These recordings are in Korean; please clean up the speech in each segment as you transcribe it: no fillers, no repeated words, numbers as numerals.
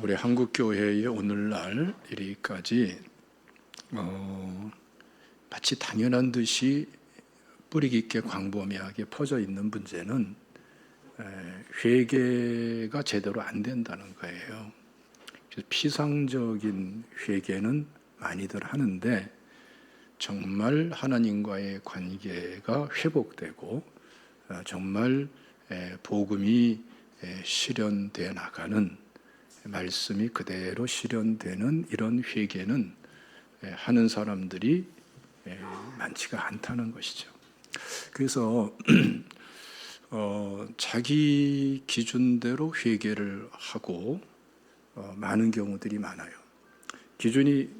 우리 한국교회의 오늘날 이르기까지 마치 당연한 듯이 뿌리 깊게 광범위하게 퍼져 있는 문제는 회개가 제대로 안 된다는 거예요. 그래서 피상적인 회개는 많이들 하는데 정말 하나님과의 관계가 회복되고 정말 복음이 실현되어 나가는, 말씀이 그대로 실현되는 이런 회개는 하는 사람들이 많지가 않다는 것이죠. 그래서 자기 기준대로 회개를 하고 많은 경우들이 많아요. 기준이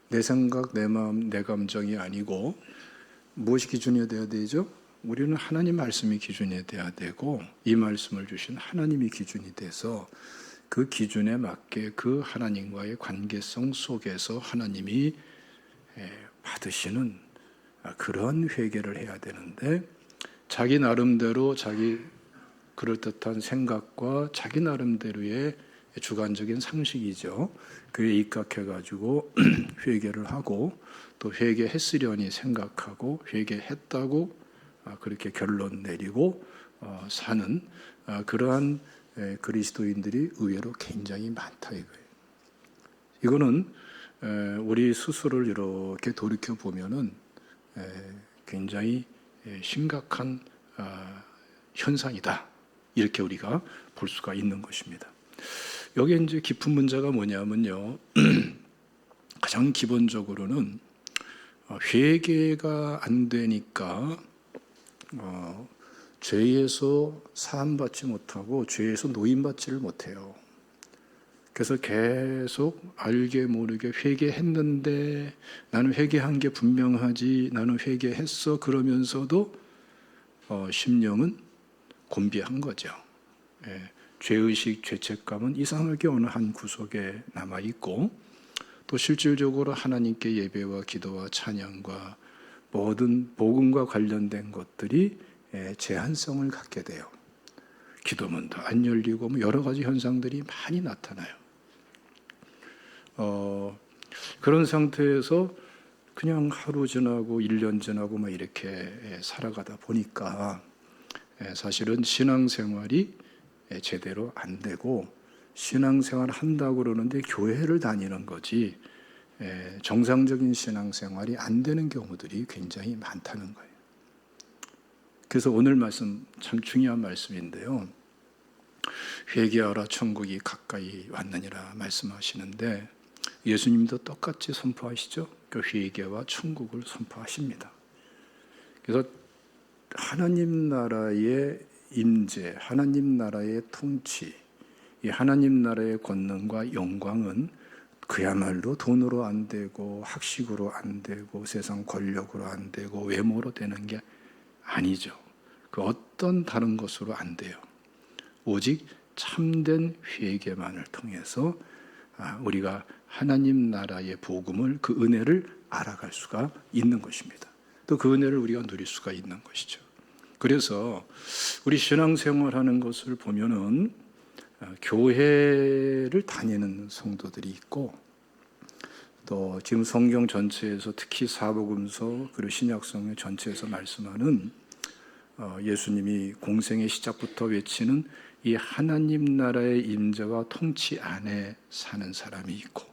내 생각, 내 마음, 내 감정이 아니고 무엇이 기준이 되어야 되죠? 우리는 하나님 말씀이 기준이 되어야 되고, 이 말씀을 주신 하나님이 기준이 돼서 그 기준에 맞게 그 하나님과의 관계성 속에서 하나님이 받으시는 그런 회개를 해야 되는데, 자기 나름대로 자기 그럴듯한 생각과 자기 나름대로의 주관적인 상식이죠. 그에 입각해가지고 회개를 하고 또 회개했으려니 생각하고 회개했다고 그렇게 결론 내리고 사는 그러한 그리스도인들이 의외로 굉장히 많다 이거예요. 이거는 우리 스스로를 이렇게 돌이켜 보면은 굉장히 심각한 현상이다, 이렇게 우리가 볼 수가 있는 것입니다. 여기에 이제 깊은 문제가 뭐냐면요, 가장 기본적으로는 회개가 안 되니까 죄에서 사함받지 못하고 죄에서 노임받지를 못해요. 그래서 계속 알게 모르게 회개했는데 나는 회개한 게 분명하지, 나는 회개했어, 그러면서도 심령은 곤비한 거죠. 죄의식, 죄책감은 이상하게 어느 한 구석에 남아있고, 또 실질적으로 하나님께 예배와 기도와 찬양과 모든 복음과 관련된 것들이 제한성을 갖게 돼요. 기도문도 안 열리고 여러 가지 현상들이 많이 나타나요. 그런 상태에서 그냥 하루 지나고 1년 지나고 이렇게 살아가다 보니까 사실은 신앙생활이 제대로 안 되고, 신앙생활 한다고 그러는데 교회를 다니는 거지 정상적인 신앙생활이 안 되는 경우들이 굉장히 많다는 거예요. 그래서 오늘 말씀 참 중요한 말씀인데요, 회개하라 천국이 가까이 왔느니라 말씀하시는데, 예수님도 똑같이 선포하시죠. 그 회개와 천국을 선포하십니다. 그래서 하나님 나라의 임재, 하나님 나라의 통치, 이 하나님 나라의 권능과 영광은 그야말로 돈으로 안 되고 학식으로 안 되고 세상 권력으로 안 되고 외모로 되는 게 아니죠. 그 어떤 다른 것으로 안 돼요. 오직 참된 회개만을 통해서 우리가 하나님 나라의 복음을, 그 은혜를 알아갈 수가 있는 것입니다. 또 그 은혜를 우리가 누릴 수가 있는 것이죠. 그래서 우리 신앙생활하는 것을 보면은 교회를 다니는 성도들이 있고, 또 지금 성경 전체에서 특히 사복음서 그리고 신약성경 전체에서 말씀하는 예수님이 공생의 시작부터 외치는 이 하나님 나라의 임재와 통치 안에 사는 사람이 있고,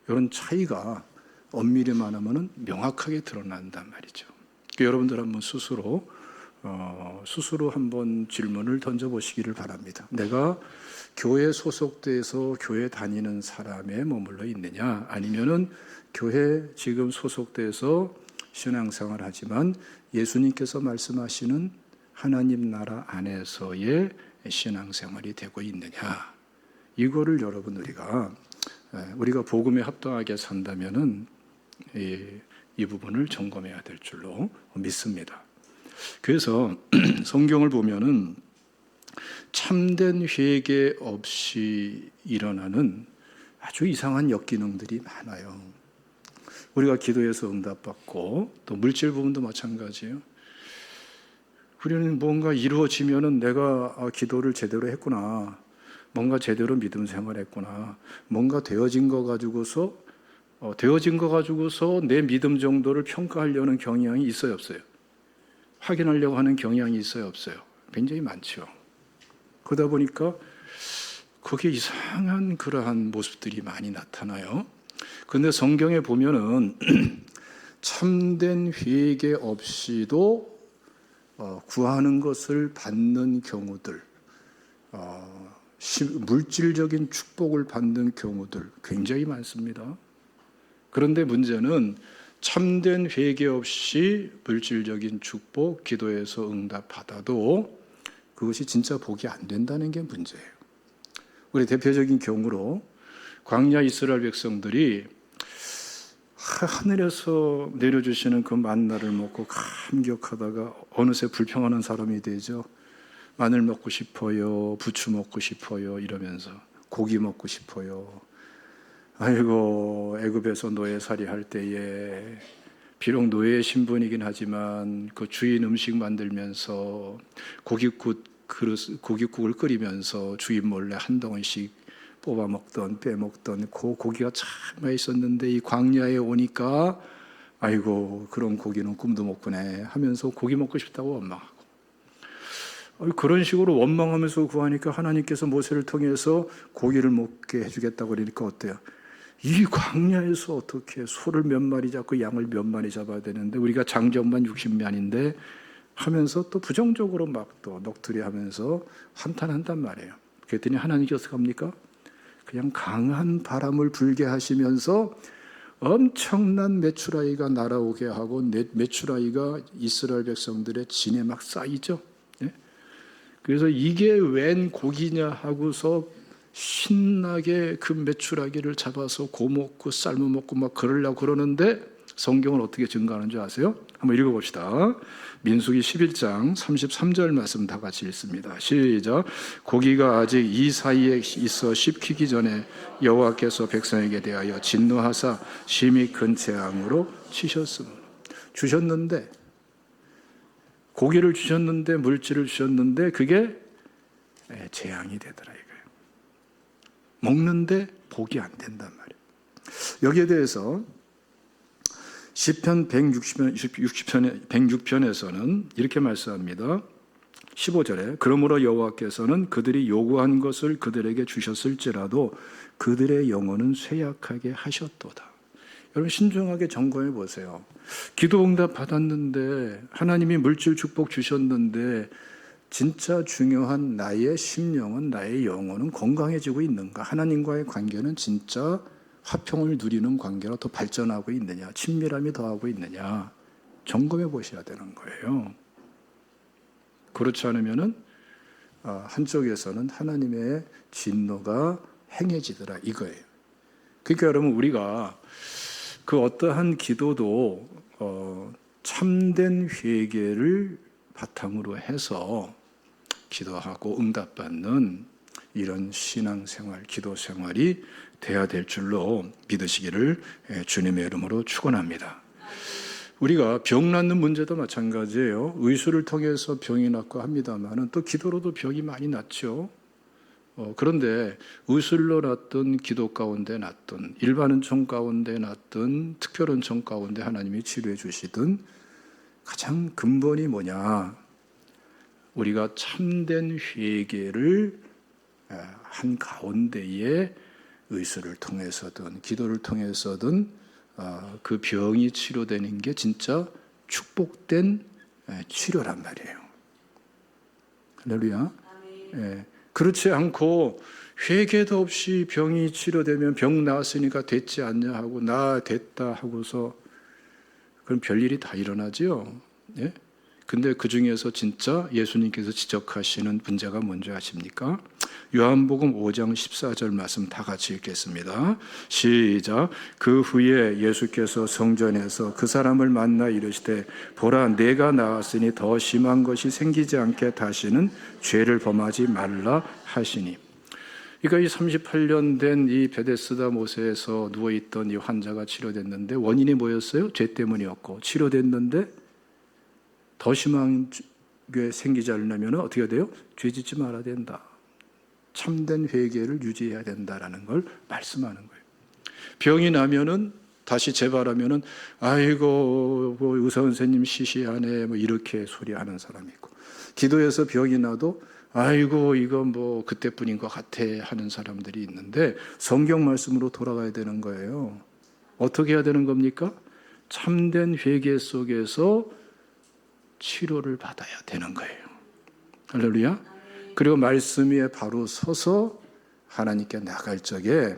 이런 차이가 엄밀히 말하면 명확하게 드러난단 말이죠. 그러니까 여러분들 한번 스스로 한번 질문을 던져보시기를 바랍니다. 내가 교회 소속돼서 교회 다니는 사람에 머물러 있느냐, 아니면은 교회 지금 소속돼서 신앙생활 하지만 예수님께서 말씀하시는 하나님 나라 안에서의 신앙생활이 되고 있느냐, 이거를 여러분 우리가 복음에 합당하게 산다면은 이 부분을 점검해야 될 줄로 믿습니다. 그래서 성경을 보면은 참된 회개 없이 일어나는 아주 이상한 역기능들이 많아요. 우리가 기도해서 응답받고, 또 물질 부분도 마찬가지예요. 우리는 뭔가 이루어지면은 내가 기도를 제대로 했구나, 뭔가 제대로 믿음 생활했구나. 뭔가 되어진 거 가지고서 내 믿음 정도를 평가하려는 경향이 있어요, 없어요? 확인하려고 하는 경향이 있어요, 없어요? 굉장히 많죠. 그러다 보니까 거기에 이상한 그러한 모습들이 많이 나타나요. 그런데 성경에 보면은 참된 회개 없이도 구하는 것을 받는 경우들, 물질적인 축복을 받는 경우들 굉장히 많습니다. 그런데 문제는 참된 회개 없이 물질적인 축복, 기도에서 응답 받아도 그것이 진짜 복이 안 된다는 게 문제예요. 우리 대표적인 경우로 광야 이스라엘 백성들이 하늘에서 내려주시는 그 만나를 먹고 감격하다가 어느새 불평하는 사람이 되죠. 마늘 먹고 싶어요, 부추 먹고 싶어요 이러면서 고기 먹고 싶어요. 아이고 애굽에서 노예살이 할 때에 비록 노예의 신분이긴 하지만 그 주인 음식 만들면서 고깃국을 끓이면서 주인 몰래 한 덩어리씩 뽑아 먹던 빼먹던 그 고기가 참 맛있었는데 이 광야에 오니까 아이고 그런 고기는 꿈도 못 꾸네 하면서 고기 먹고 싶다고 원망하고 그런 식으로 원망하면서 구하니까 하나님께서 모세를 통해서 고기를 먹게 해주겠다고 그러니까 어때요? 이 광야에서 어떻게 소를 몇 마리 잡고 양을 몇 마리 잡아야 되는데 우리가 장정만 60만인데 하면서 또 부정적으로 막 또 넋두리 하면서 한탄한단 말이에요. 그랬더니 하나님께서 어떻게 합니까? 그냥 강한 바람을 불게 하시면서 엄청난 메추라기가 날아오게 하고 메추라기가 이스라엘 백성들의 진에 막 쌓이죠. 네? 그래서 이게 웬 고기냐 하고서 신나게 그 메추라기를 잡아서 고먹고 삶아 먹고 막 그러려고 그러는데 성경은 어떻게 증가하는 줄 아세요? 한번 읽어봅시다. 민수기 11장 33절 말씀 다 같이 읽습니다. 시작. 고기가 아직 이 사이에 있어 씹히기 전에 여호와께서 백성에게 대하여 진노하사 심히 큰 재앙으로 치셨으므로. 주셨는데 고기를 주셨는데 물질을 주셨는데 그게 재앙이 되더라 이거예요. 먹는데 복이 안 된단 말이에요. 여기에 대해서 시편 106편에서는 이렇게 말씀합니다. 15절에 그러므로 여호와께서는 그들이 요구한 것을 그들에게 주셨을지라도 그들의 영혼은 쇠약하게 하셨도다. 여러분 신중하게 점검해 보세요. 기도 응답 받았는데 하나님이 물질 축복 주셨는데 진짜 중요한 나의 심령은 나의 영혼은 건강해지고 있는가? 하나님과의 관계는 진짜 화평을 누리는 관계로 더 발전하고 있느냐? 친밀함이 더하고 있느냐? 점검해 보셔야 되는 거예요. 그렇지 않으면은 한쪽에서는 하나님의 진노가 행해지더라 이거예요. 그러니까 여러분 우리가 그 어떠한 기도도 참된 회개를 바탕으로 해서 기도하고 응답받는 이런 신앙생활, 기도생활이 돼야 될 줄로 믿으시기를 주님의 이름으로 축원합니다. 우리가 병 낫는 문제도 마찬가지예요. 의술을 통해서 병이 낫고 합니다만 또 기도로도 병이 많이 낫죠. 그런데 의술로 낫든 기도 가운데 낫든 일반 은총 가운데 낫든 특별 은총 가운데 하나님이 치료해 주시든 가장 근본이 뭐냐? 우리가 참된 회개를 한 가운데에 의술을 통해서든 기도를 통해서든 그 병이 치료되는 게 진짜 축복된 치료란 말이에요. 할렐루야. 그렇지 않고 회개도 없이 병이 치료되면 병 나았으니까 됐지 않냐 하고 나 됐다 하고서 그럼 별일이 다 일어나지요. 예? 근데 그 중에서 진짜 예수님께서 지적하시는 문제가 뭔지 아십니까? 요한복음 5장 14절 말씀 다 같이 읽겠습니다. 시작. 그 후에 예수께서 성전에서 그 사람을 만나 이르시되 보라 내가 나았으니 더 심한 것이 생기지 않게 다시는 죄를 범하지 말라 하시니. 그러니까 이 38년 된 이 베데스다 못에서 누워있던 이 환자가 치료됐는데 원인이 뭐였어요? 죄 때문이었고 치료됐는데 더 심한 게 생기지 않으려면 어떻게 돼요? 죄 짓지 말아야 된다. 참된 회개를 유지해야 된다라는 걸 말씀하는 거예요. 병이 나면은 다시 재발하면은 아이고 뭐 의사 선생님 시시하네 뭐 이렇게 소리하는 사람이 있고, 기도해서 병이 나도 아이고 이거 뭐 그때뿐인 것 같아 하는 사람들이 있는데, 성경 말씀으로 돌아가야 되는 거예요. 어떻게 해야 되는 겁니까? 참된 회개 속에서 치료를 받아야 되는 거예요. 할렐루야. 그리고 말씀 위에 바로 서서 하나님께 나갈 적에,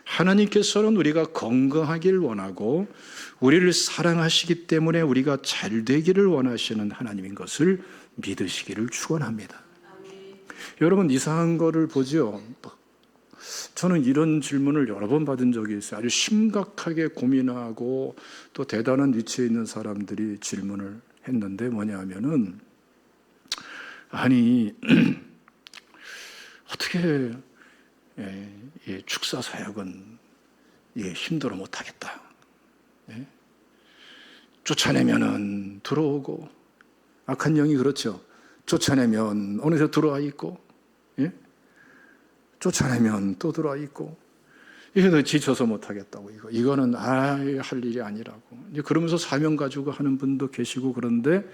하나님께서는 우리가 건강하길 원하고 우리를 사랑하시기 때문에 우리가 잘 되기를 원하시는 하나님인 것을 믿으시기를 축원합니다. 여러분, 이상한 거를 보죠. 저는 이런 질문을 여러 번 받은 적이 있어요. 아주 심각하게 고민하고 또 대단한 위치에 있는 사람들이 질문을 했는데, 뭐냐면은 아니 어떻게 축사 사역은 힘들어 못하겠다. 쫓아내면은 들어오고, 악한 영이 그렇죠. 쫓아내면 어느새 들어와 있고, 쫓아내면 또 들어와 있고, 이거 지쳐서 못하겠다고, 이거는 할 일이 아니라고. 이제 그러면서 사명 가지고 하는 분도 계시고, 그런데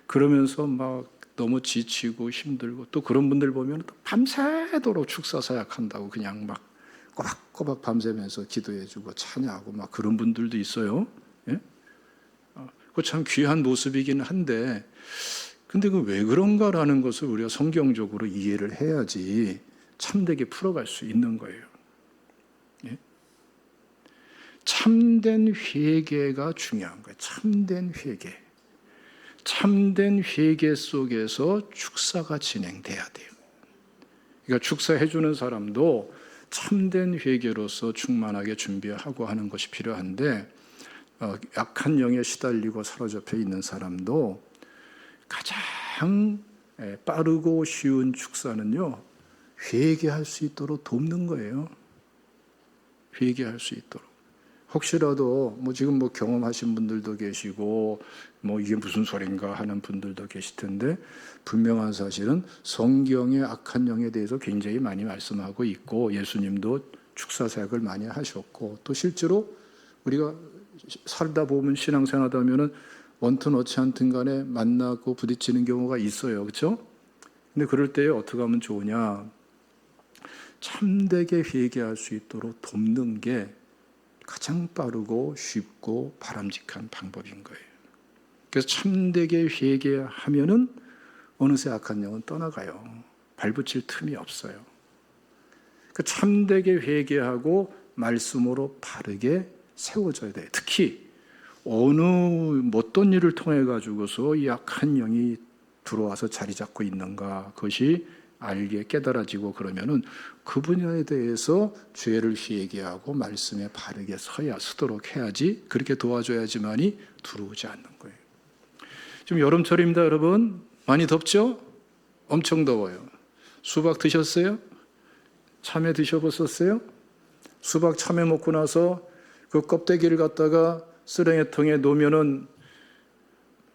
그러면서 막 너무 지치고 힘들고, 또 그런 분들 보면 또 밤새도록 축사 사역한다고 그냥 막 꼬박꼬박 밤새면서 기도해주고 찬양하고 막 그런 분들도 있어요. 그거 참 귀한 모습이긴 한데, 근데 그 왜 그런가라는 것을 우리가 성경적으로 이해를 해야지 참되게 풀어갈 수 있는 거예요. 참된 회개가 중요한 거예요. 참된 회개. 참된 회개 속에서 축사가 진행돼야 돼요. 그러니까 축사해주는 사람도 참된 회개로서 충만하게 준비하고 하는 것이 필요한데, 약한 영에 시달리고 사로잡혀 있는 사람도 가장 빠르고 쉬운 축사는요, 회개할 수 있도록 돕는 거예요. 회개할 수 있도록. 혹시라도 지금 경험하신 분들도 계시고 이게 무슨 소린가 하는 분들도 계실 텐데, 분명한 사실은 성경의 악한 영에 대해서 굉장히 많이 말씀하고 있고, 예수님도 축사 사역을 많이 하셨고, 또 실제로 우리가 살다 보면, 신앙생활하다 보면은 원튼 어찌 않든 간에 만나고 부딪히는 경우가 있어요. 그렇죠? 근데 그럴 때에 어떻게 하면 좋으냐? 참되게 회개할 수 있도록 돕는 게 가장 빠르고 쉽고 바람직한 방법인 거예요. 그래서 참되게 회개하면은 어느새 악한 영은 떠나가요. 발붙일 틈이 없어요. 그 참되게 회개하고 말씀으로 바르게 세워져야 돼요. 특히 어느 어떤 일을 통해 가지고서 이 악한 영이 들어와서 자리 잡고 있는가, 그것이 알게 깨달아지고, 그러면은 그 분야에 대해서 죄를 회개하고 말씀에 바르게 서도록 해야지, 그렇게 도와줘야지만이 들어오지 않는 거예요. 지금 여름철입니다, 여러분. 많이 덥죠? 엄청 더워요. 수박 드셨어요? 참외 드셔보셨어요? 수박 참외 먹고 나서 그 껍데기를 갖다가 쓰레기통에 놓으면은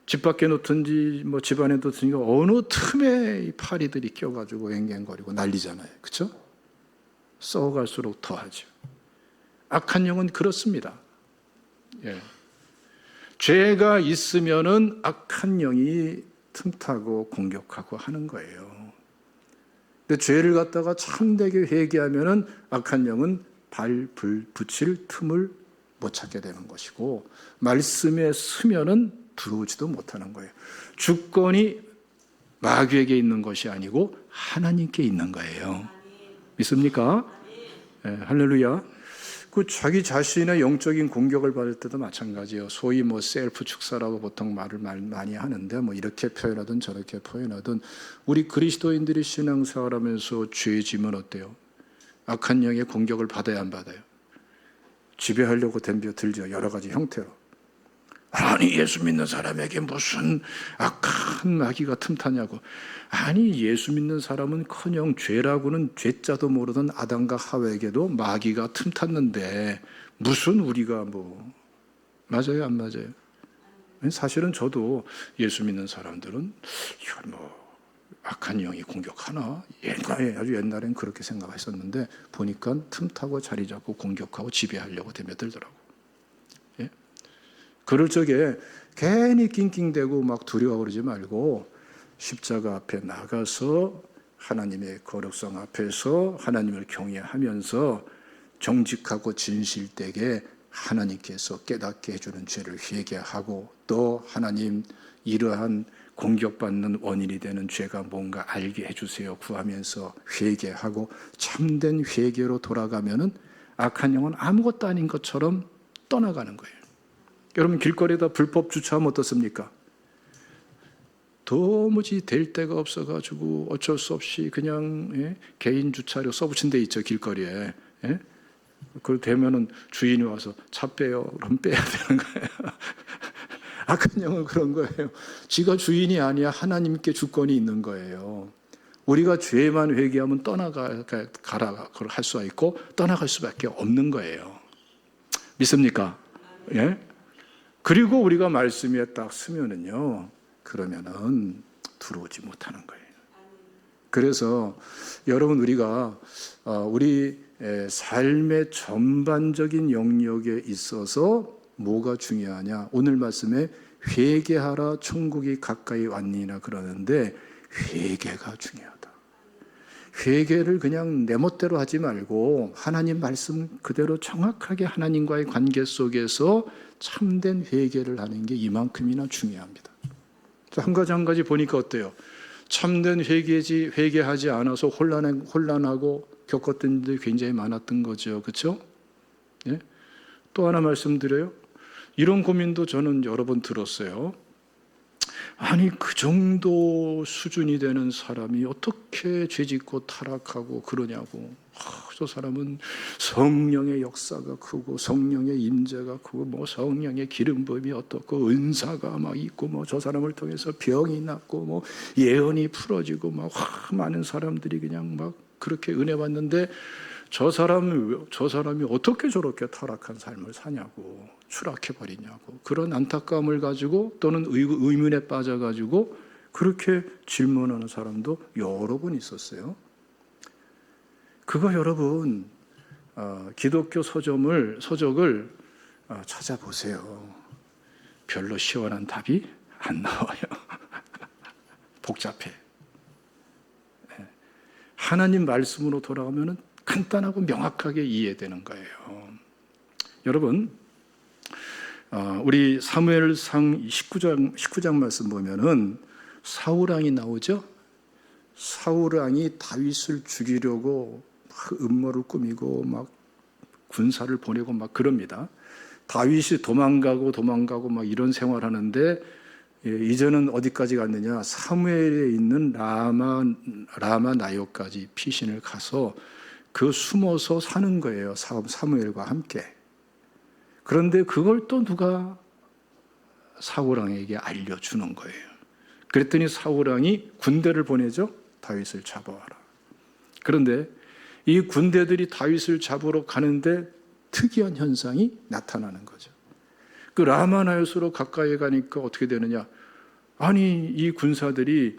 집 밖에 놓든지 집 안에 놓든지 어느 틈에 이 파리들이 껴가지고 앵앵거리고 난리잖아요. 그렇죠? 썩어갈수록 더하죠. 악한 영은 그렇습니다. 죄가 있으면은 악한 영이 틈타고 공격하고 하는 거예요. 근데 죄를 갖다가 참되게 회개하면은 악한 영은 발불 붙일 틈을 못 찾게 되는 것이고, 말씀에 서면은 들어오지도 못하는 거예요. 주권이 마귀에게 있는 것이 아니고 하나님께 있는 거예요. 믿습니까? 할렐루야. 그 자기 자신의 영적인 공격을 받을 때도 마찬가지예요. 소위 셀프 축사라고 보통 말을 많이 하는데, 이렇게 표현하든 저렇게 표현하든, 우리 그리스도인들이 신앙생활하면서 죄 지면 어때요? 악한 영의 공격을 받아야 안 받아요? 지배하려고 덤벼들죠. 여러 가지 형태로. 아니, 예수 믿는 사람에게 무슨 악한 마귀가 틈타냐고. 아니, 예수 믿는 사람은커녕 죄라고는 죄자도 모르던 아담과 하와에게도 마귀가 틈탔는데 무슨 우리가 맞아요, 안 맞아요? 사실은 저도 예수 믿는 사람들은 이걸 악한 영이 공격하나? 옛날에, 아주 옛날엔 그렇게 생각했었는데 보니까 틈타고 자리 잡고 공격하고 지배하려고 대며들더라고. 예? 그럴 적에 괜히 낑낑대고 막 두려워 그러지 말고 십자가 앞에 나가서 하나님의 거룩성 앞에서 하나님을 경외하면서 정직하고 진실되게 하나님께서 깨닫게 해주는 죄를 회개하고, 또 하나님 이러한 공격받는 원인이 되는 죄가 뭔가 알게 해주세요 구하면서 회개하고 참된 회개로 돌아가면은 악한 영은 아무것도 아닌 것처럼 떠나가는 거예요. 여러분, 길거리에다 불법 주차하면 어떻습니까? 도무지 될 데가 없어가지고 어쩔 수 없이 그냥 개인 주차료 써붙인 데 있죠, 길거리에. 그걸 되면은 주인이 와서 차 빼요. 그럼 빼야 되는 거예요. 악한 영은 그런 거예요. 지가 주인이 아니야. 하나님께 주권이 있는 거예요. 우리가 죄만 회개하면 떠나가라 할 수가 있고 떠나갈 수밖에 없는 거예요. 믿습니까? 예? 그리고 우리가 말씀 위에 딱 서면은요, 그러면은 들어오지 못하는 거예요. 그래서 여러분, 우리가 우리 삶의 전반적인 영역에 있어서 뭐가 중요하냐? 오늘 말씀에 회개하라 천국이 가까이 왔니나 그러는데 회개가 중요하다. 회개를 그냥 내 멋대로 하지 말고 하나님 말씀 그대로 정확하게 하나님과의 관계 속에서 참된 회개를 하는 게 이만큼이나 중요합니다. 한 가지 보니까 어때요? 참된 회개하지 않아서 혼란하고 겪었던 일들이 굉장히 많았던 거죠. 그렇죠? 예? 또 하나 말씀드려요. 이런 고민도 저는 여러 번 들었어요. 아니, 그 정도 수준이 되는 사람이 어떻게 죄짓고 타락하고 그러냐고. 저 사람은 성령의 역사가 크고 성령의 임재가 크고 뭐 성령의 기름 부음이 어떻고 은사가 막 있고 뭐 저 사람을 통해서 병이 낫고 뭐 예언이 풀어지고 막 많은 사람들이 그냥 막 그렇게 은혜 받는데 저 사람이 어떻게 저렇게 타락한 삶을 사냐고, 추락해 버리냐고, 그런 안타까움을 가지고 또는 의문에 빠져가지고 그렇게 질문하는 사람도 여러 번 있었어요. 그거 여러분, 기독교 서적을 찾아보세요. 별로 시원한 답이 안 나와요. 복잡해. 하나님 말씀으로 돌아가면은 간단하고 명확하게 이해되는 거예요. 여러분, 우리 사무엘상 19장 말씀 보면은 사울왕이 나오죠. 사울왕이 다윗을 죽이려고 막 음모를 꾸미고 막 군사를 보내고 막 그럽니다. 다윗이 도망가고 막 이런 생활하는데 이제는 어디까지 갔느냐? 사무엘에 있는 라마 나요까지 피신을 가서 그 숨어서 사는 거예요. 사무엘과 함께. 그런데 그걸 또 누가 사울왕에게 알려주는 거예요. 그랬더니 사울왕이 군대를 보내죠. 다윗을 잡아와라. 그런데 이 군대들이 다윗을 잡으러 가는데 특이한 현상이 나타나는 거죠. 그 라마나요스로 가까이 가니까 어떻게 되느냐? 아니, 이 군사들이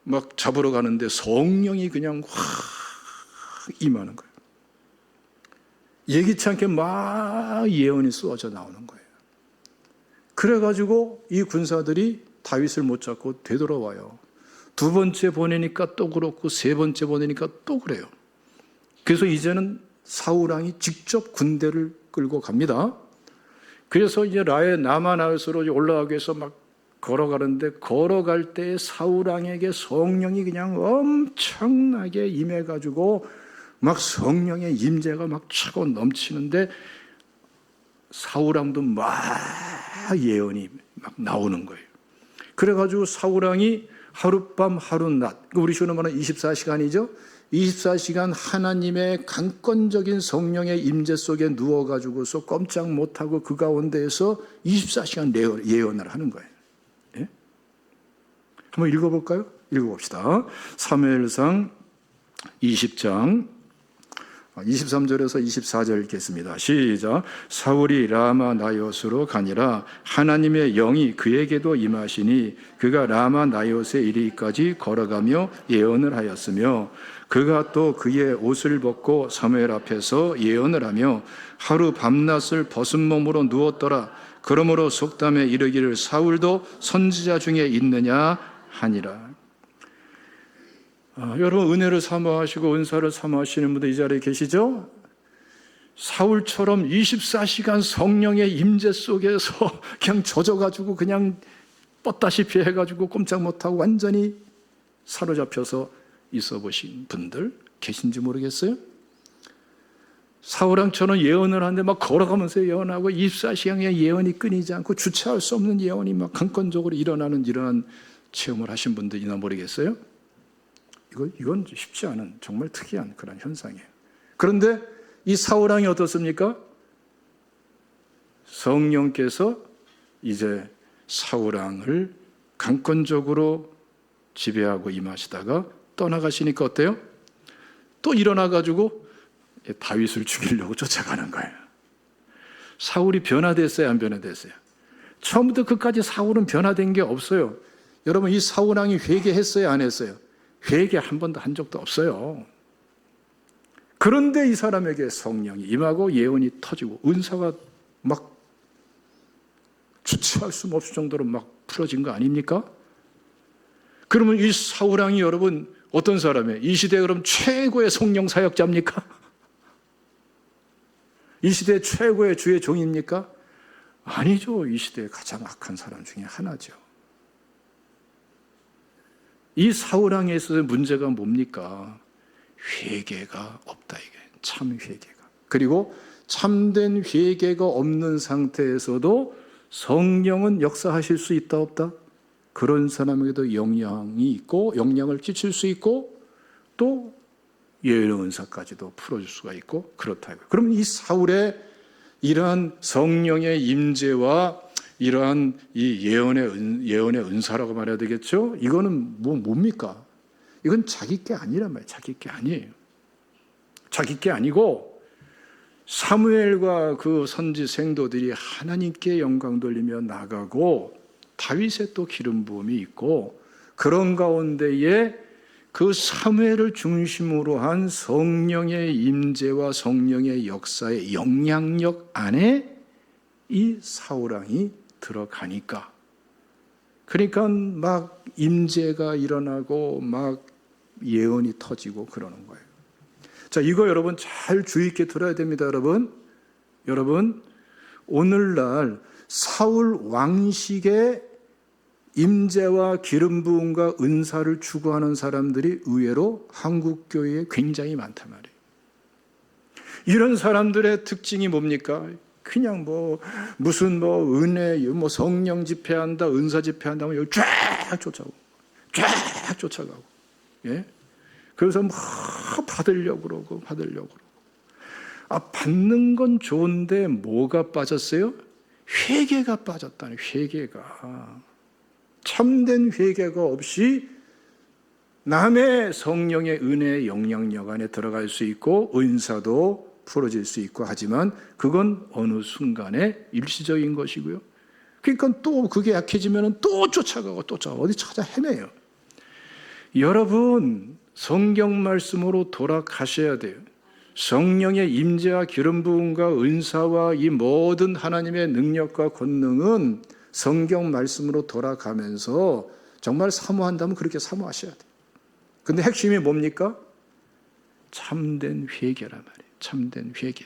막 잡으러 가는데 성령이 그냥 확 임하는 거예요. 예기치 않게 막 예언이 쏟아져 나오는 거예요. 그래가지고 이 군사들이 다윗을 못 잡고 되돌아와요. 두 번째 보내니까 또 그렇고 세 번째 보내니까 또 그래요. 그래서 이제는 사울왕이 직접 군대를 끌고 갑니다. 그래서 이제 라마나요스로 올라가기 위해서 막 걸어가는데 걸어갈 때 사울왕에게 성령이 그냥 엄청나게 임해가지고 막 성령의 임재가 막 차고 넘치는데 사울왕도 막 예언이 막 나오는 거예요. 그래가지고 사울왕이 하룻밤 하룻낮, 우리 쉬는 말은 24시간이죠. 24시간 하나님의 강권적인 성령의 임재 속에 누워가지고서 꼼짝 못하고 그 가운데에서 24시간 예언을 하는 거예요. 예? 한번 읽어볼까요? 읽어봅시다. 사무엘상 20장 23절에서 24절 읽겠습니다. 시작. 사울이 라마 나요스로 가니라 하나님의 영이 그에게도 임하시니 그가 라마 나요스에 이르기까지 걸어가며 예언을 하였으며 그가 또 그의 옷을 벗고 사무엘 앞에서 예언을 하며 하루 밤낮을 벗은 몸으로 누웠더라. 그러므로 속담에 이르기를 사울도 선지자 중에 있느냐 하니라. 여러분 은혜를 사모하시고 은사를 사모하시는 분들 이 자리에 계시죠? 사울처럼 24시간 성령의 임재 속에서 그냥 젖어가지고 그냥 뻗다시피 해가지고 꼼짝 못하고 완전히 사로잡혀서 있어 보신 분들 계신지 모르겠어요? 사울왕처럼 예언을 하는데 막 걸어가면서 예언하고 24시간의 예언이 끊이지 않고 주체할 수 없는 예언이 막 강권적으로 일어나는 이러한 체험을 하신 분들이나 모르겠어요? 이건 쉽지 않은 정말 특이한 그런 현상이에요. 그런데 이 사울왕이 어떻습니까? 성령께서 이제 사울왕을 강권적으로 지배하고 임하시다가 떠나가시니까 어때요? 또 일어나가지고 다윗을 죽이려고 쫓아가는 거예요. 사울이 변화됐어요? 안 변화됐어요? 처음부터 끝까지 사울은 변화된 게 없어요. 여러분 이 사울왕이 회개했어요? 안 했어요? 회개 한 번도 한 적도 없어요. 그런데 이 사람에게 성령이 임하고 예언이 터지고 은사가 막 주체할 수 없을 정도로 막 풀어진 거 아닙니까? 그러면 이 사울왕이 여러분 어떤 사람이에요? 이 시대 그럼 최고의 성령 사역자입니까? 이 시대 최고의 주의 종입니까? 아니죠. 이 시대의 가장 악한 사람 중에 하나죠. 이 사울왕에 있어서 문제가 뭡니까? 회개가 없다 이게 참 회개가. 그리고 참된 회개가 없는 상태에서도 성령은 역사하실 수 있다 없다? 그런 사람에게도 영향이 있고 영향을 끼칠 수 있고 또 예언의 은사까지도 풀어줄 수가 있고 그렇다. 그러면 이 사울의 이러한 성령의 임재와 이러한 이 예언의 은사라고 말해야 되겠죠? 이거는 뭡니까? 이건 자기 게 아니란 말이에요. 자기 게 아니에요. 자기 게 아니고 사무엘과 그 선지 생도들이 하나님께 영광 돌리며 나가고 다윗의 또 기름 부음이 있고 그런 가운데에 그 사무엘을 중심으로 한 성령의 임재와 성령의 역사의 영향력 안에 이 사울왕이 들어가니까 그러니까 막 임재가 일어나고 막 예언이 터지고 그러는 거예요. 자, 이거 여러분 잘 주의 있게 들어야 됩니다, 여러분. 여러분, 오늘날 사울 왕식의 임재와 기름 부음과 은사를 추구하는 사람들이 의외로 한국 교회에 굉장히 많단 말이에요. 이런 사람들의 특징이 뭡니까? 그냥 무슨 은혜, 성령 집회한다, 은사 집회한다, 여기 쫙 쫓아가고, 예? 그래서 막 받으려고 그러고. 받는 건 좋은데 뭐가 빠졌어요? 회개가 빠졌다는 회개가. 참된 회개가 없이 남의 성령의 은혜의 영향력 안에 들어갈 수 있고 은사도 풀어질 수 있고 하지만 그건 어느 순간에 일시적인 것이고요. 그러니까 또 그게 약해지면 또 쫓아가고 어디 찾아 헤매요. 여러분 성경 말씀으로 돌아가셔야 돼요. 성령의 임재와 기름 부음과 은사와 이 모든 하나님의 능력과 권능은 성경 말씀으로 돌아가면서 정말 사모한다면 그렇게 사모하셔야 돼요. 근데 핵심이 뭡니까? 참된 회개란 말이에요. 참된 회개.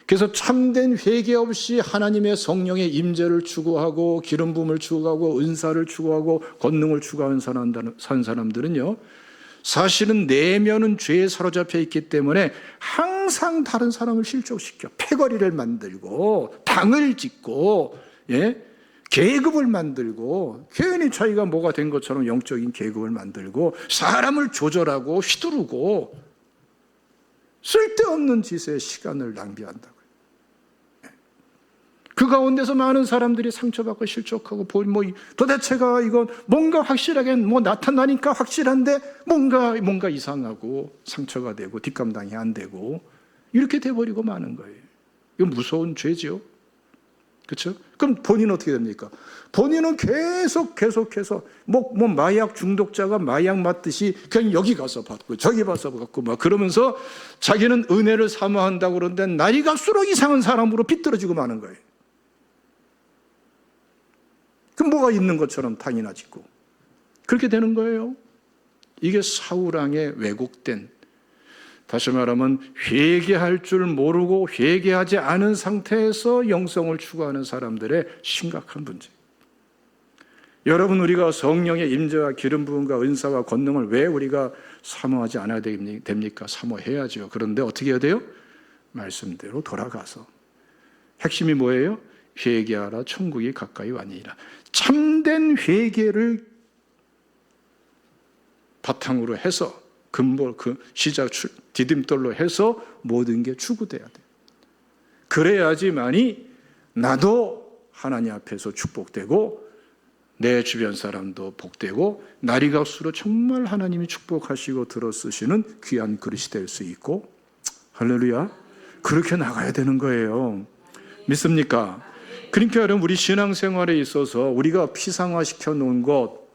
그래서 참된 회개 없이 하나님의 성령의 임재를 추구하고 기름 부음을 추구하고 은사를 추구하고 권능을 추구하는 사람들은요. 사실은 내면은 죄에 사로잡혀 있기 때문에 항상 다른 사람을 실족시켜 패거리를 만들고 당을 짓고 계급을 만들고 괜히 자기가 뭐가 된 것처럼 영적인 계급을 만들고 사람을 조절하고 휘두르고 쓸데없는 짓에 시간을 낭비한다고요. 그 가운데서 많은 사람들이 상처받고 실족하고 도대체가 이건 뭔가 확실하게 나타나니까 확실한데 뭔가 이상하고 상처가 되고 뒷감당이 안 되고 이렇게 돼버리고 마는 거예요. 이건 무서운 죄죠. 그렇죠? 그럼 본인은 어떻게 됩니까? 본인은 계속해서 뭐 마약 중독자가 마약 맞듯이 그냥 여기 가서 받고 저기 가서 받고 막 그러면서 자기는 은혜를 사모한다고 그러는데 날이 갈수록 이상한 사람으로 비뚤어지고 마는 거예요. 그럼 뭐가 있는 것처럼 탕이나 짓고 그렇게 되는 거예요. 이게 사울왕의 왜곡된, 다시 말하면 회개할 줄 모르고 회개하지 않은 상태에서 영성을 추구하는 사람들의 심각한 문제. 여러분, 우리가 성령의 임재와 기름 부음과 은사와 권능을 왜 우리가 사모하지 않아야 됩니까? 사모해야죠. 그런데 어떻게 해야 돼요? 말씀대로 돌아가서. 핵심이 뭐예요? 회개하라 천국이 가까이 왔느니라. 참된 회개를 바탕으로 해서 근본 시작 디딤돌로 해서 모든 게 추구돼야 돼요. 그래야지만이 나도 하나님 앞에서 축복되고 내 주변 사람도 복되고 날이 갈수록 정말 하나님이 축복하시고 들어쓰시는 귀한 그릇이 될 수 있고, 할렐루야, 그렇게 나가야 되는 거예요. 믿습니까? 그러니까 여러분, 우리 신앙생활에 있어서 우리가 피상화시켜 놓은 것,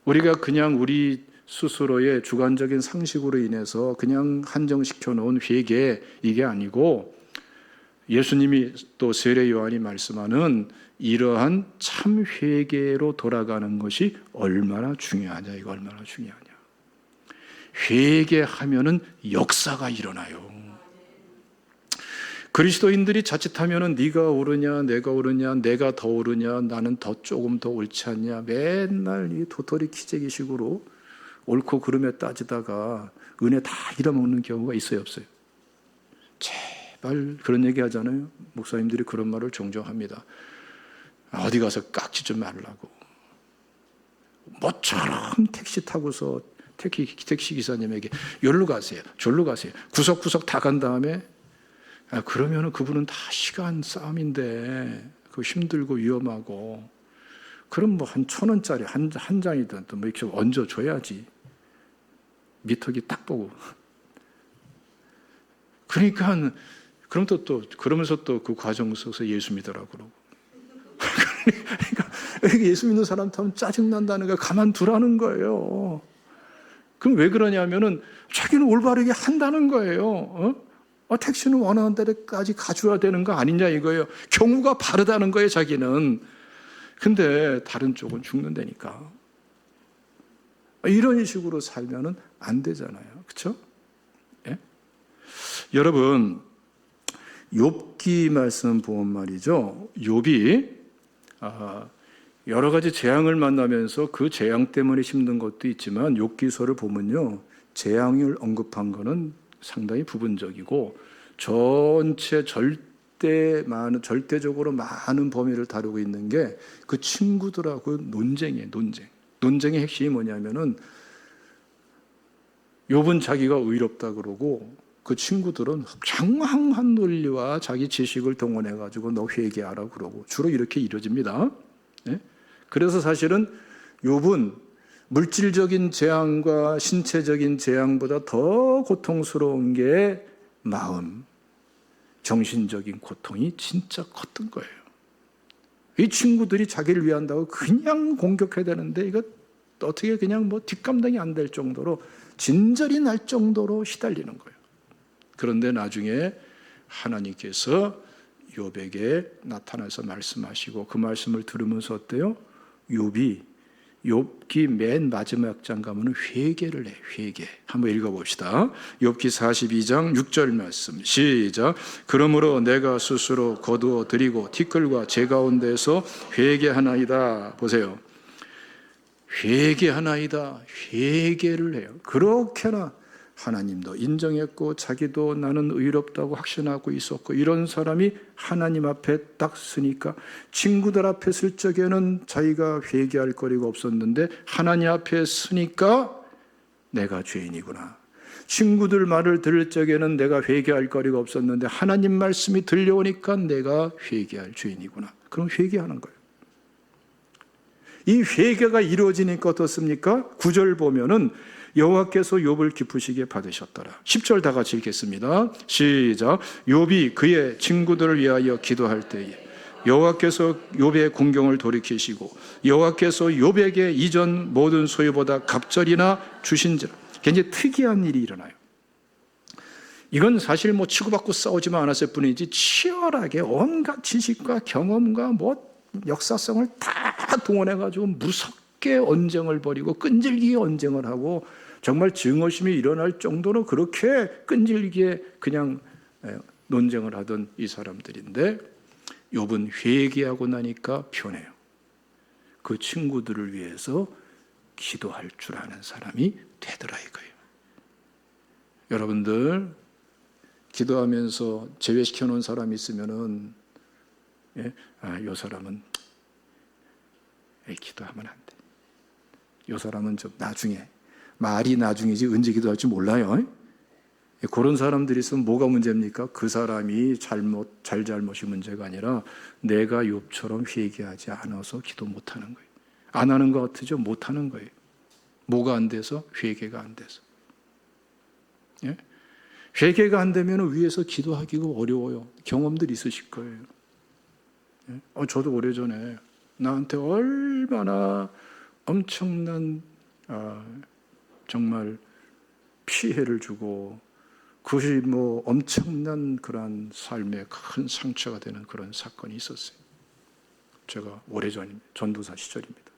우리가 그냥 우리 스스로의 주관적인 상식으로 인해서 그냥 한정시켜 놓은 회개, 이게 아니고 예수님이 또 세례 요한이 말씀하는 이러한 참 회개로 돌아가는 것이 얼마나 중요하냐, 이거 얼마나 중요하냐. 회개하면은 역사가 일어나요. 그리스도인들이 자칫하면은 네가 옳으냐, 내가 옳으냐, 내가 더 옳으냐, 나는 조금 더 옳지 않냐, 맨날 이 도토리 키재기식으로 옳고 그름에 따지다가 은혜 다 잃어먹는 경우가 있어요, 없어요? 제발 그런 얘기 하잖아요. 목사님들이 그런 말을 종종 합니다. 어디 가서 깍지 좀 말라고. 모처럼 택시 타고서 택시 기사님에게 여기로 가세요, 저기로 가세요, 구석구석 다 간 다음에 그러면은 그분은 다 시간 싸움인데 그 힘들고 위험하고, 그럼 뭐 한 1,000원짜리 한 장이든 또 뭐 이렇게 얹어줘야지. 미터기 딱 보고. 그러니까 그럼 또 그러면서 또 그 과정 속에서 예수 믿으라고 그러고. 그러니까 예수 믿는 사람 타면 짜증난다는 거 가만두라는 거예요. 그럼 왜 그러냐면은 자기는 올바르게 한다는 거예요. 택시는 원하는 데까지 가줘야 되는 거 아니냐 이거예요. 경우가 바르다는 거예요, 자기는. 근데 다른 쪽은 죽는다니까. 이런 식으로 살면은 안 되잖아요. 그렇죠? 예? 여러분, 욥기 말씀 보면 말이죠. 욥이 여러 가지 재앙을 만나면서 그 재앙 때문에 힘든 것도 있지만 욥기서를 보면요, 재앙을 언급한 거는 상당히 부분적이고 전체 절대적으로 많은 범위를 다루고 있는 게 그 친구들하고 논쟁이에요. 논쟁의 핵심이 뭐냐면은 욥은 자기가 의롭다 그러고 그 친구들은 장황한 논리와 자기 지식을 동원해 가지고 너 회개하라 그러고, 주로 이렇게 이루어집니다. 네? 그래서 사실은 욥은 물질적인 재앙과 신체적인 재앙보다 더 고통스러운 게 마음, 정신적인 고통이 진짜 컸던 거예요. 이 친구들이 자기를 위한다고 그냥 공격해야 되는데 이거 어떻게 그냥 뭐 뒷감당이 안 될 정도로 진절이 날 정도로 시달리는 거예요. 그런데 나중에 하나님께서 욥에게 나타나서 말씀하시고 그 말씀을 들으면서 어때요? 욥기 맨 마지막 장 가면 회개를 해. 회개. 한번 읽어봅시다. 욥기 42장 6절 말씀 시작. 그러므로 내가 스스로 거두어 드리고 티끌과 제 가운데서 회개하나이다. 보세요. 회개하나이다. 회개를 해요. 그렇게나 하나님도 인정했고 자기도 나는 의롭다고 확신하고 있었고, 이런 사람이 하나님 앞에 딱 서니까, 친구들 앞에 쓸 적에는 자기가 회개할 거리가 없었는데 하나님 앞에 서니까 내가 죄인이구나. 친구들 말을 들을 적에는 내가 회개할 거리가 없었는데 하나님 말씀이 들려오니까 내가 회개할 죄인이구나. 그럼 회개하는 거예요. 이 회개가 이루어지니까 어떻습니까? 9절 보면은 여호와께서 욥을 기쁘시게 받으셨더라. 10절 다 같이 읽겠습니다. 시작. 욥이 그의 친구들을 위하여 기도할 때에 여호와께서 욥의 공경을 돌이키시고 여호와께서 욥에게 이전 모든 소유보다 갑절이나 주신지라. 굉장히 특이한 일이 일어나요. 이건 사실 치고받고 싸우지만 않았을 뿐이지 치열하게 온갖 지식과 경험과 역사성을 다 동원해가지고 무섭게 언쟁을 벌이고 끈질기게 언쟁을 하고 정말 증오심이 일어날 정도로 그렇게 끈질기게 그냥 논쟁을 하던 이 사람들인데 욥은 회개하고 나니까 변해요. 그 친구들을 위해서 기도할 줄 아는 사람이 되더라 이거예요. 여러분들 기도하면서 제외시켜 놓은 사람이 있으면은 이 사람은 기도하면 안 돼. 이 사람은 좀 나중에 말이 나중이지 언제 기도할 줄 몰라요. 그런 사람들이 있으면 뭐가 문제입니까? 그 사람이 잘잘못이 문제가 아니라 내가 욥처럼 회개하지 않아서 기도 못하는 거예요. 안 하는 것 같으죠? 못하는 거예요. 뭐가 안 돼서? 회개가 안 돼서. 예? 회개가 안 되면 위에서 기도하기가 어려워요. 경험들 있으실 거예요. 예? 저도 오래전에 나한테 얼마나 엄청난 정말 피해를 주고 그것이 엄청난 그런 삶에 큰 상처가 되는 그런 사건이 있었어요. 제가 오래전입니다. 전도사 시절입니다.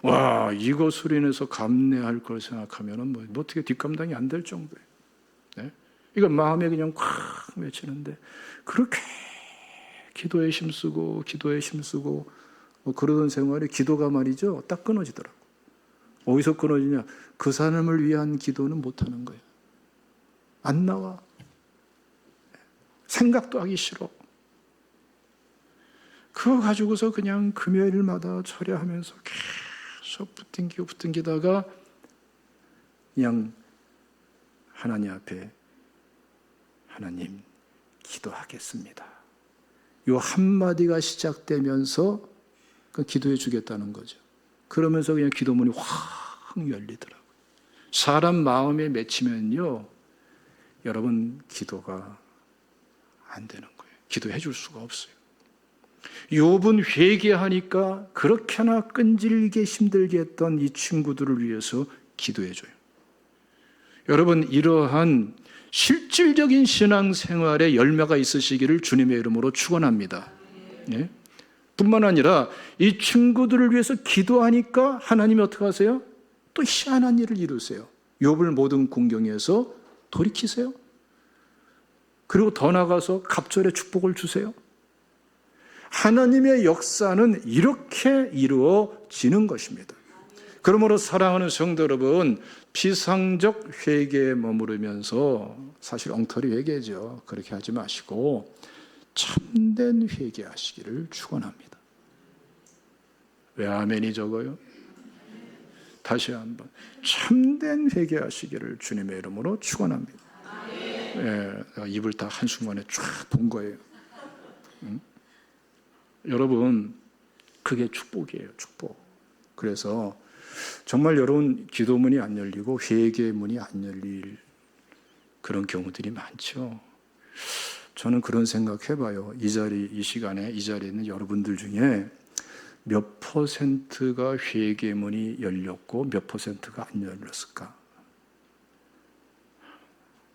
와, 이것으로 인해서 감내할 걸 생각하면 어떻게 뒷감당이 안 될 정도예요. 네? 이건 마음에 그냥 콱 맺히는데 그렇게 기도에 힘쓰고 그러던 생활에 기도가 말이죠. 딱 끊어지더라고. 어디서 끊어지냐? 그 사람을 위한 기도는 못하는 거예요. 안 나와. 생각도 하기 싫어. 그거 가지고서 그냥 금요일마다 철야하면서 계속 붙당기다가 그냥 하나님 앞에 하나님 기도하겠습니다. 요 한마디가 시작되면서 기도해 주겠다는 거죠. 그러면서 그냥 기도문이 확 열리더라고요. 사람 마음에 맺히면요, 여러분 기도가 안 되는 거예요. 기도해 줄 수가 없어요. 욥은 회개하니까 그렇게나 끈질기게 힘들게 했던 이 친구들을 위해서 기도해 줘요. 여러분 이러한 실질적인 신앙생활에 열매가 있으시기를 주님의 이름으로 축원합니다. 예? 뿐만 아니라 이 친구들을 위해서 기도하니까 하나님이 어떻게 하세요? 또 희한한 일을 이루세요. 욥을 모든 공경에서 돌이키세요. 그리고 더 나아가서 갑절의 축복을 주세요. 하나님의 역사는 이렇게 이루어지는 것입니다. 그러므로 사랑하는 성도 여러분, 피상적 회개에 머무르면서 사실 엉터리 회개죠. 그렇게 하지 마시고 참된 회개하시기를 축원합니다. 왜 아멘이 적어요? 다시 한번 참된 회개하시기를 주님의 이름으로 축원합니다. 내가 입을 다 한순간에 쫙 본 거예요. 여러분 그게 축복이에요. 축복. 그래서 정말 여러분 기도문이 안 열리고 회개문이 안 열릴 그런 경우들이 많죠. 저는 그런 생각 해봐요. 이 시간에 이 자리에 있는 여러분들 중에 몇 퍼센트가 회개문이 열렸고 몇 퍼센트가 안 열렸을까?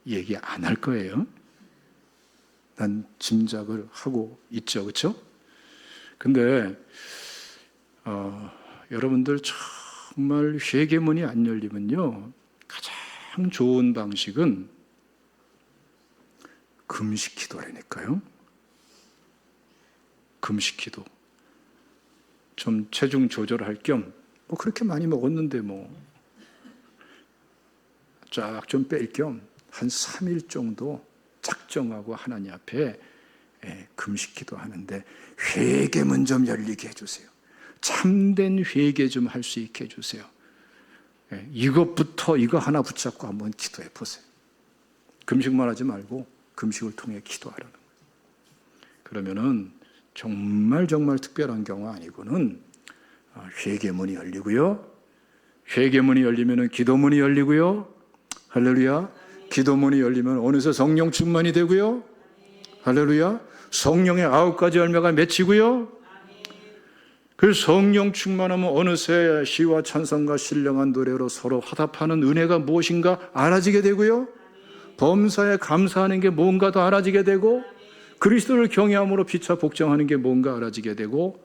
얘기 안 할 거예요. 난 짐작을 하고 있죠. 그렇죠? 근데 여러분들 정말 회개문이 안 열리면요, 가장 좋은 방식은 금식 기도라니까요. 금식 기도. 좀 체중 조절할 겸 그렇게 많이 먹었는데 쫙 좀 뺄 겸 한 3일 정도 작정하고 하나님 앞에 금식 기도하는데 회개문 좀 열리게 해주세요. 참된 회개 좀 할 수 있게 해주세요. 이거 하나 붙잡고 한번 기도해 보세요. 금식만 하지 말고 금식을 통해 기도하라는 거예요. 그러면은 정말 특별한 경우 아니고는 회개문이 열리고요, 회개문이 열리면 기도문이 열리고요. 할렐루야. 기도문이 열리면 어느새 성령 충만이 되고요. 할렐루야. 성령의 9가지 열매가 맺히고요. 그 성령 충만하면 어느새 시와 찬송과 신령한 노래로 서로 화답하는 은혜가 무엇인가 알아지게 되고요. 범사에 감사하는 게 뭔가도 알아지게 되고, 그리스도를 경외함으로 피차 복종하는 게 뭔가 알아지게 되고,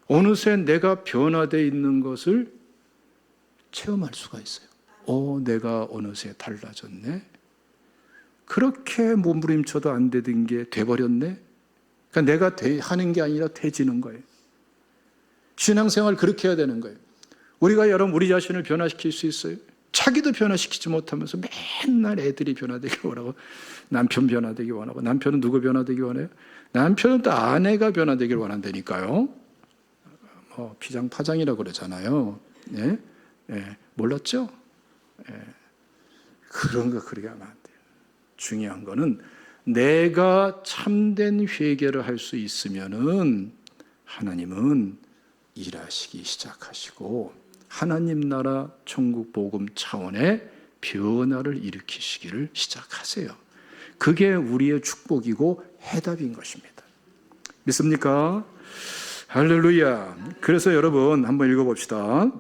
어느새 내가 변화되어 있는 것을 체험할 수가 있어요. 내가 어느새 달라졌네. 그렇게 몸부림쳐도 안 되던 게 돼버렸네. 그러니까 내가 하는 게 아니라 돼지는 거예요. 신앙생활 그렇게 해야 되는 거예요. 우리가 여러분 우리 자신을 변화시킬 수 있어요? 자기도 변화시키지 못하면서 맨날 애들이 변화되기 원하고, 남편 변화되기 원하고, 남편은 누구 변화되기 원해요? 남편은 또 아내가 변화되길 원한다니까요. 피장파장이라고 그러잖아요. 네? 네. 몰랐죠? 네. 그런 거 그렇게 하면 안 돼요. 중요한 거는 내가 참된 회개를 할 수 있으면은 하나님은 일하시기 시작하시고 하나님 나라 천국 복음 차원의 변화를 일으키시기를 시작하세요. 그게 우리의 축복이고 해답인 것입니다. 믿습니까? 할렐루야. 그래서 여러분 한번 읽어봅시다.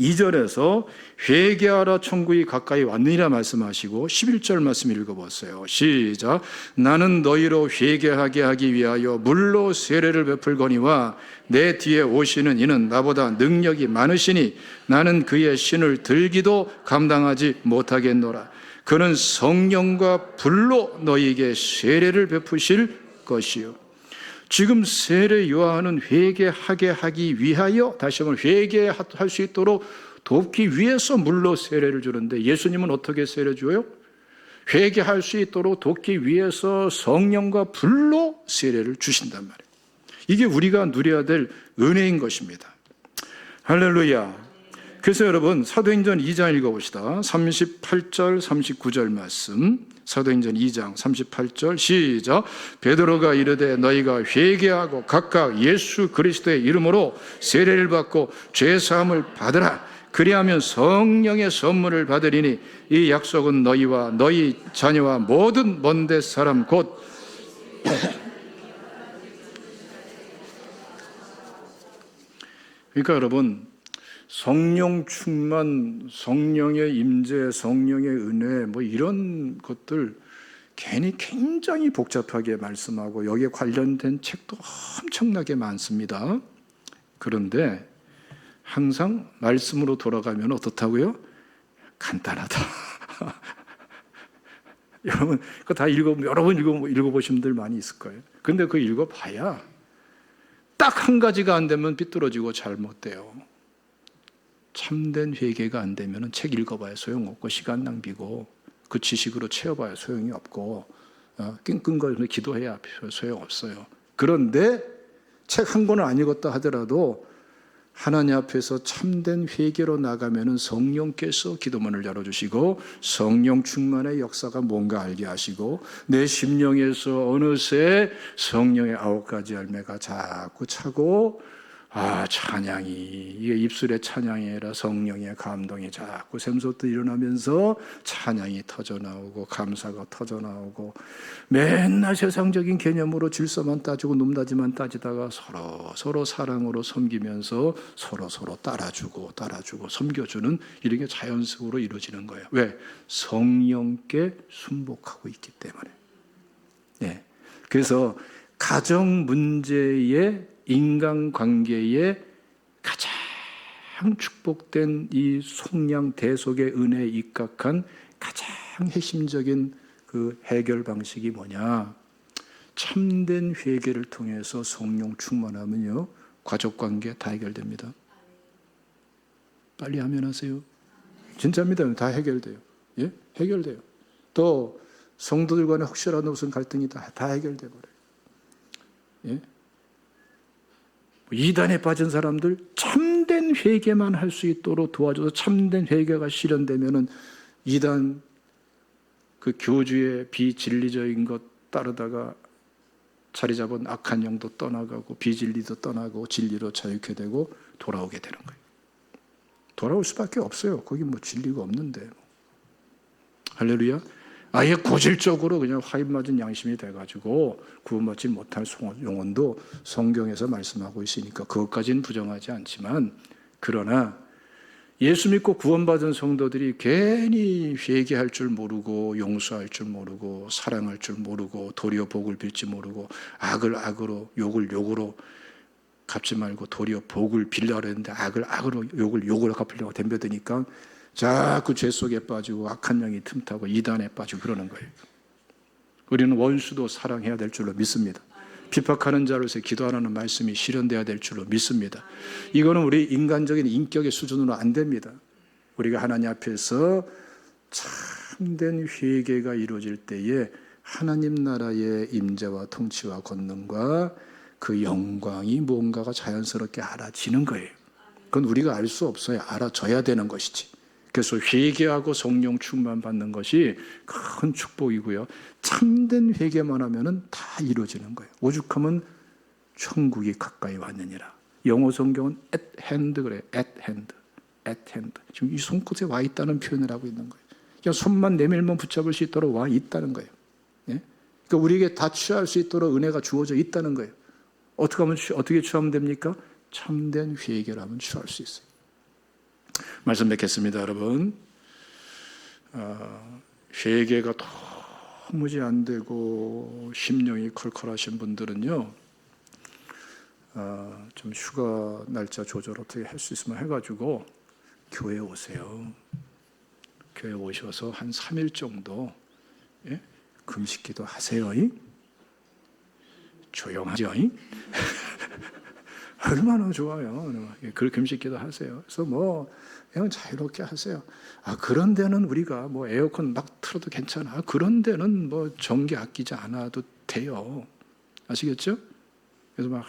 2절에서 회개하라 천국이 가까이 왔느니라 말씀하시고 11절 말씀 읽어보세요. 시작. 나는 너희로 회개하게 하기 위하여 물로 세례를 베풀거니와 내 뒤에 오시는 이는 나보다 능력이 많으시니 나는 그의 신을 들기도 감당하지 못하겠노라. 그는 성령과 불로 너희에게 세례를 베푸실 것이요. 지금 세례 요한은 회개하게 하기 위하여, 다시 한번 회개할 수 있도록 돕기 위해서 물로 세례를 주는데, 예수님은 어떻게 세례 줘요? 회개할 수 있도록 돕기 위해서 성령과 불로 세례를 주신단 말이에요. 이게 우리가 누려야 될 은혜인 것입니다. 할렐루야. 그래서 여러분 사도행전 2장 읽어봅시다. 38절 39절 말씀. 사도행전 2장 38절 시작. 베드로가 이르되 너희가 회개하고 각각 예수 그리스도의 이름으로 세례를 받고 죄사함을 받으라. 그리하면 성령의 선물을 받으리니 이 약속은 너희와 너희 자녀와 모든 먼데 사람 곧 그러니까 여러분 성령 충만, 성령의 임재, 성령의 은혜 이런 것들 괜히 굉장히 복잡하게 말씀하고 여기에 관련된 책도 엄청나게 많습니다. 그런데 항상 말씀으로 돌아가면 어떻다고요? 간단하다. 여러분 그거 다 여러 번 읽어보신 분들 많이 있을 거예요. 근데 그거 읽어봐야 딱 한 가지가 안 되면 삐뚤어지고 잘못돼요. 참된 회개가 안 되면 책 읽어봐야 소용없고 시간 낭비고 그 지식으로 채워봐야 소용이 없고 끙끙거리면서 기도해야 소용없어요. 그런데 책 한 권을 안 읽었다 하더라도 하나님 앞에서 참된 회개로 나가면 성령께서 기도문을 열어주시고 성령 충만의 역사가 뭔가 알게 하시고 내 심령에서 어느새 성령의 9가지 열매가 자꾸 차고 찬양이 이게 입술의 찬양이 아니라 성령의 감동이 자꾸 샘솟듯 일어나면서 찬양이 터져나오고 감사가 터져나오고 맨날 세상적인 개념으로 질서만 따지고 놈다지만 따지다가 서로 사랑으로 섬기면서 서로 따라주고 섬겨주는 이런 게 자연적으로 이루어지는 거예요. 왜? 성령께 순복하고 있기 때문에. 네. 그래서 가정 문제의 인간관계에 가장 축복된 이 속량 대속의 은혜에 입각한 가장 핵심적인 그 해결 방식이 뭐냐? 참된 회개를 통해서 성령 충만하면요 가족관계 다 해결됩니다. 빨리 하면 하세요. 진짜입니다. 다 해결돼요. 예? 해결돼요. 또 성도들 간에 혹시라도 무슨 갈등이 다 해결돼 버려요. 예? 이단에 빠진 사람들 참된 회개만 할 수 있도록 도와줘서 참된 회개가 실현되면은 이단 그 교주의 비진리적인 것 따르다가 자리 잡은 악한 영도 떠나가고 비진리도 떠나고 진리로 자유케 되고 돌아오게 되는 거예요. 돌아올 수밖에 없어요. 거기 뭐 진리가 없는데. 할렐루야. 아예 고질적으로 그냥 화인 맞은 양심이 돼가지고 구원받지 못할 영혼도 성경에서 말씀하고 있으니까 그것까지는 부정하지 않지만, 그러나 예수 믿고 구원받은 성도들이 괜히 회개할 줄 모르고 용서할 줄 모르고 사랑할 줄 모르고 도리어 복을 빌지 모르고 악을 악으로 욕을 욕으로 갚지 말고 도리어 복을 빌려고 했는데 악을 악으로 욕을 욕으로 갚으려고 덤벼드니까 자꾸 죄 속에 빠지고 악한 영이 틈타고 이단에 빠지고 그러는 거예요. 우리는 원수도 사랑해야 될 줄로 믿습니다. 비박하는 자로서 기도하라는 말씀이 실현돼야 될 줄로 믿습니다. 이거는 우리 인간적인 인격의 수준으로 안 됩니다. 우리가 하나님 앞에서 참된 회개가 이루어질 때에 하나님 나라의 임재와 통치와 권능과 그 영광이 뭔가가 자연스럽게 알아지는 거예요. 그건 우리가 알 수 없어요. 알아져야 되는 것이지. 그래서 회개하고 성령 충만 받는 것이 큰 축복이고요. 참된 회개만 하면은 다 이루어지는 거예요. 오죽하면 천국이 가까이 왔느니라. 영어 성경은 at hand 그래요. at hand. 지금 이 손끝에 와 있다는 표현을 하고 있는 거예요. 그냥 손만 내밀면 붙잡을 수 있도록 와 있다는 거예요. 예? 그러니까 우리에게 다 취할 수 있도록 은혜가 주어져 있다는 거예요. 어떻게 취하면 됩니까? 참된 회개를 하면 취할 수 있어요. 말씀 뵙겠습니다, 여러분. 회개가 도무지 안 되고 심령이 컬컬하신 분들은요, 좀 휴가 날짜 조절 어떻게 할 수 있으면 해가지고 교회에 오세요. 교회 오셔서 한 3일 정도 금식기도 하세요. 조용하죠. 얼마나 좋아요. 그 금식기도 하세요. 그래서 뭐 그냥 자유롭게 하세요. 그런 데는 우리가 뭐 에어컨 막 틀어도 괜찮아. 그런 데는 뭐 전기 아끼지 않아도 돼요. 아시겠죠? 그래서 막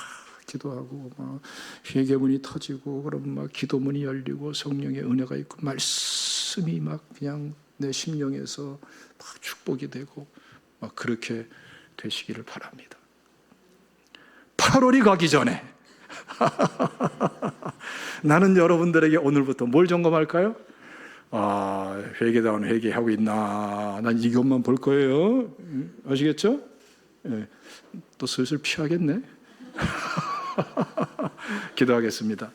기도하고 막 회개문이 터지고 그러면 막 기도문이 열리고 성령의 은혜가 있고 말씀이 막 그냥 내 심령에서 막 축복이 되고 막 그렇게 되시기를 바랍니다. 8월이 가기 전에 나는 여러분들에게 오늘부터 뭘 점검할까요? 회개다운 회개하고 있나? 난 이것만 볼 거예요. 아시겠죠? 네. 또 슬슬 피하겠네. 기도하겠습니다.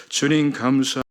주님 감사.